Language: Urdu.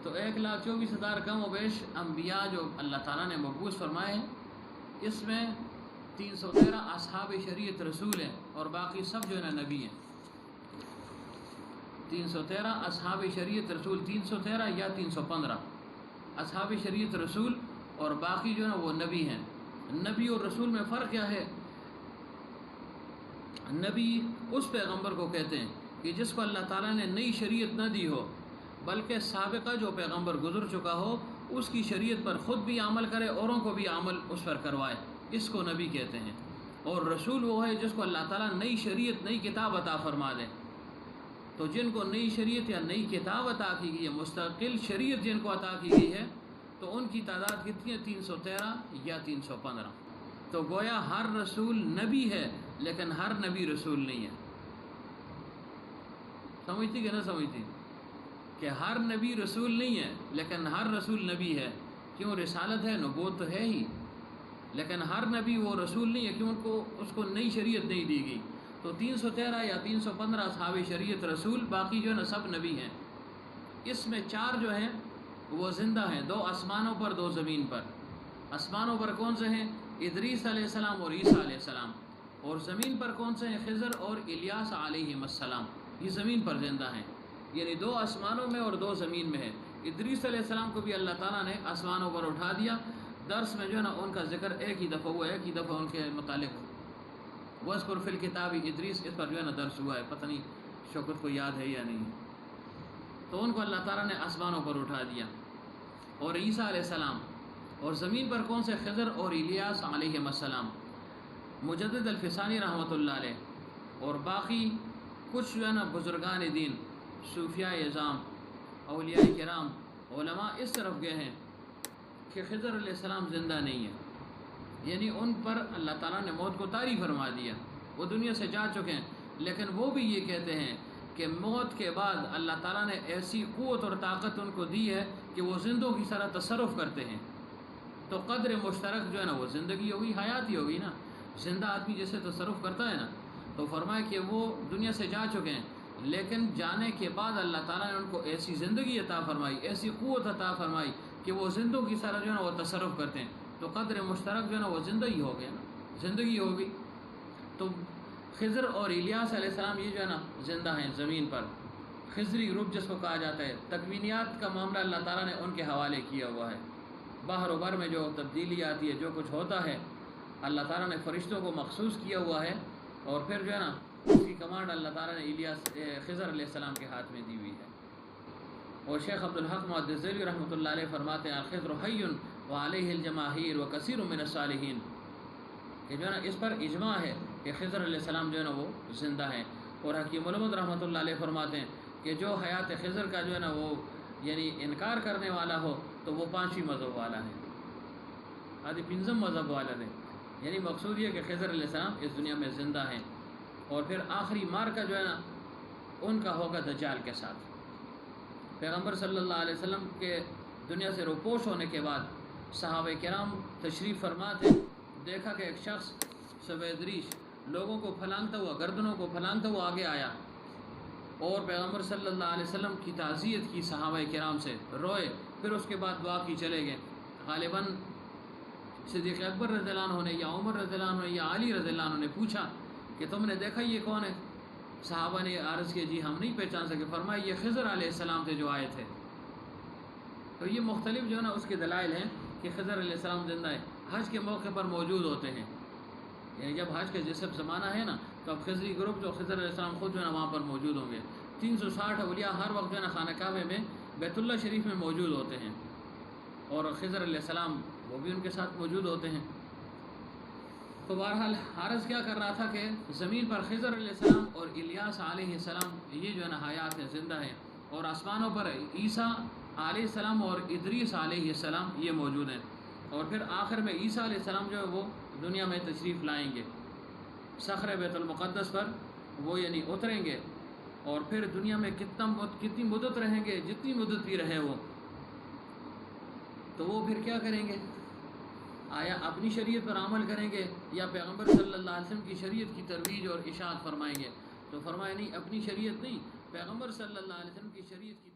تو 1,24,000 کم و بیش انبیاء جو اللہ تعالیٰ نے مبعوث فرمائے ہیں، اس میں 313 اصحاب شریعت رسول ہیں اور باقی سب جو ہے نا نبی ہیں۔ 313 اصحاب شریعت رسول، 313 یا 315 اصحاب شریعت رسول اور باقی جو ہے نا وہ نبی ہیں۔ نبی اور رسول میں فرق کیا ہے؟ نبی اس پیغمبر کو کہتے ہیں کہ جس کو اللہ تعالیٰ نے نئی شریعت نہ دی ہو، بلکہ سابقہ جو پیغمبر گزر چکا ہو اس کی شریعت پر خود بھی عمل کرے، اوروں کو بھی عمل اس پر کروائے، اس کو نبی کہتے ہیں۔ اور رسول وہ ہے جس کو اللہ تعالیٰ نئی شریعت، نئی کتاب عطا فرما دے۔ تو جن کو نئی شریعت یا نئی کتاب عطا کی گئی ہے، مستقل شریعت جن کو عطا کی گئی ہے، تو ان کی تعداد کتنی ہے؟ 313 یا 315۔ تو گویا ہر رسول نبی ہے لیکن ہر نبی رسول نہیں ہے۔ سمجھتی کہ نہ سمجھتی کہ ہر نبی رسول نہیں ہے لیکن ہر رسول نبی ہے؟ کیوں؟ رسالت ہے، نبوت تو ہے ہی، لیکن ہر نبی وہ رسول نہیں ہے، کیوں؟ اس کو نئی شریعت نہیں دی گئی۔ تو 313 یا 315 اصحاب شریعت رسول، باقی جو ہے نا سب نبی ہیں۔ اس میں 4 جو ہیں وہ زندہ ہیں، 2 آسمانوں پر، 2 زمین پر۔ آسمانوں پر کون سے ہیں؟ ادریس علیہ السلام اور عیسیٰ علیہ السلام۔ اور زمین پر کون سے ہیں؟ خضر اور الیاس علیہ السلام، یہ زمین پر زندہ ہیں۔ یعنی 2 آسمانوں میں اور 2 زمین میں ہے۔ ادریس علیہ السلام کو بھی اللہ تعالیٰ نے آسمانوں پر اٹھا دیا۔ درس میں جو ہے نا ان کا ذکر ایک ہی دفعہ ہوا ہے، ایک ہی دفعہ ان کے متعلق وَاذْكُرْ فِي الْكِتَابِ ادریس، اس پر جو ہے نا درس ہوا ہے، پتہ نہیں شوکت کو یاد ہے یا نہیں۔ تو ان کو اللہ تعالیٰ نے آسمانوں پر اٹھا دیا، اور عیسیٰ علیہ السلام۔ اور زمین پر کون سے؟ خضر اور الیاس علیہ السلام۔ مجدد الفسانی رحمۃ اللہ علیہ اور باقی کچھ جو ہے نا بزرگان دین، صوفیاء اعظام، اولیاء کرام، علماء اس طرف گئے ہیں کہ خضر علیہ السلام زندہ نہیں ہے، یعنی ان پر اللہ تعالیٰ نے موت کو طاری فرما دیا، وہ دنیا سے جا چکے ہیں۔ لیکن وہ بھی یہ کہتے ہیں کہ موت کے بعد اللہ تعالیٰ نے ایسی قوت اور طاقت ان کو دی ہے کہ وہ زندوں کی طرح تصرف کرتے ہیں۔ تو قدر مشترک جو ہے نا وہ زندگی ہوگی، حیات ہی ہوگی نا، زندہ آدمی جیسے تصرف کرتا ہے نا۔ تو فرمایا کہ وہ دنیا سے جا چکے ہیں، لیکن جانے کے بعد اللہ تعالیٰ نے ان کو ایسی زندگی عطا فرمائی، ایسی قوت عطا فرمائی کہ وہ زندوں کی طرح جو ہے نا وہ تصرف کرتے ہیں۔ تو قدر مشترک جو ہے نا وہ زندگی ہو گیا نا، زندگی ہوگی۔ تو خضر اور الیاس علیہ السلام یہ جو ہے نا زندہ ہیں زمین پر، خضری گروپ جس کو کہا جاتا ہے۔ تکوینیات کا معاملہ اللہ تعالیٰ نے ان کے حوالے کیا ہوا ہے۔ باہر و بر میں جو تبدیلی آتی ہے، جو کچھ ہوتا ہے، اللہ تعالیٰ نے فرشتوں کو مخصوص کیا ہوا ہے، اور پھر جو ہے نا اس کی کمانڈ اللہ تعالیٰ نے خضر علیہ السلام کے ہاتھ میں دی ہوئی ہے۔ اور شیخ عبدالحق محدث دہلوی رحمۃ اللہ علیہ فرماتے ہیں الخضر حی وعلیہ الجماہیر وکثیر من الصالحین، کہ جو ہے نا اس پر اجماع ہے کہ خضر علیہ السلام جو ہے نا وہ زندہ ہیں۔ اور حکیم علمت رحمۃ اللہ علیہ فرماتے ہیں کہ جو حیات خضر کا جو ہے نا وہ یعنی انکار کرنے والا ہو تو وہ 5ویں مذہب والا ہے، آدھی 5 مذہب والا ہے۔ یعنی مقصود یہ کہ خضر علیہ السلام اس دنیا میں زندہ ہیں، اور پھر آخری مار کا جو ہے نا ان کا ہوگا دجال کے ساتھ۔ پیغمبر صلی اللہ علیہ وسلم کے دنیا سے روپوش ہونے کے بعد صحابہ کرام تشریف فرما تھے، دیکھا کہ ایک شخص سفید ریش لوگوں کو پھلانگتا ہوا، گردنوں کو پھلانگتا ہوا آگے آیا، اور پیغمبر صلی اللہ علیہ وسلم کی تعزیت کی صحابہ کرام سے، روئے، پھر اس کے بعد دعا کی چلے گئے۔ غالباً صدیق اکبر رضی اللہ عنہ نے یا عمر رضی اللہ عنہ یا علی رضی اللہ عنہ نے پوچھا کہ تم نے دیکھا یہ کون ہے؟ صحابہ نے عرض کیا جی ہم نہیں پہچان سکے۔ فرمایا یہ خضر علیہ السلام تھے جو آئے تھے۔ تو یہ مختلف جو ہے نا اس کے دلائل ہیں کہ خضر علیہ السلام زندہ ہے، حج کے موقع پر موجود ہوتے ہیں، یعنی جب حج کا جیسے زمانہ ہے نا تو اب خضری گروپ جو خضر علیہ السلام خود جو ہے نا وہاں پر موجود ہوں گے۔ 360 اولیاء ہر وقت جو ہے نا خانہ کعبہ میں بیت اللہ شریف میں موجود ہوتے ہیں، اور خضر علیہ السلام وہ بھی ان کے ساتھ موجود ہوتے ہیں۔ تو بہرحال عرض کیا کر رہا تھا کہ زمین پر خضر علیہ السلام اور الیاس علیہ السلام یہ جو ہے نا حیات ہیں، زندہ ہیں، اور آسمانوں پر عیسیٰ علیہ السلام اور ادریس علیہ السلام یہ موجود ہیں۔ اور پھر آخر میں عیسیٰ علیہ السلام جو ہے وہ دنیا میں تشریف لائیں گے، صخر بیت المقدس پر وہ یعنی اتریں گے، اور پھر دنیا میں کتنی مدت رہیں گے، جتنی مدت بھی رہے وہ، تو وہ پھر کیا کریں گے؟ آیا اپنی شریعت پر عمل کریں گے یا پیغمبر صلی اللہ علیہ وسلم کی شریعت کی ترویج اور اشاعت فرمائیں گے؟ تو فرمایا نہیں، اپنی شریعت نہیں، پیغمبر صلی اللہ علیہ وسلم کی شریعت کی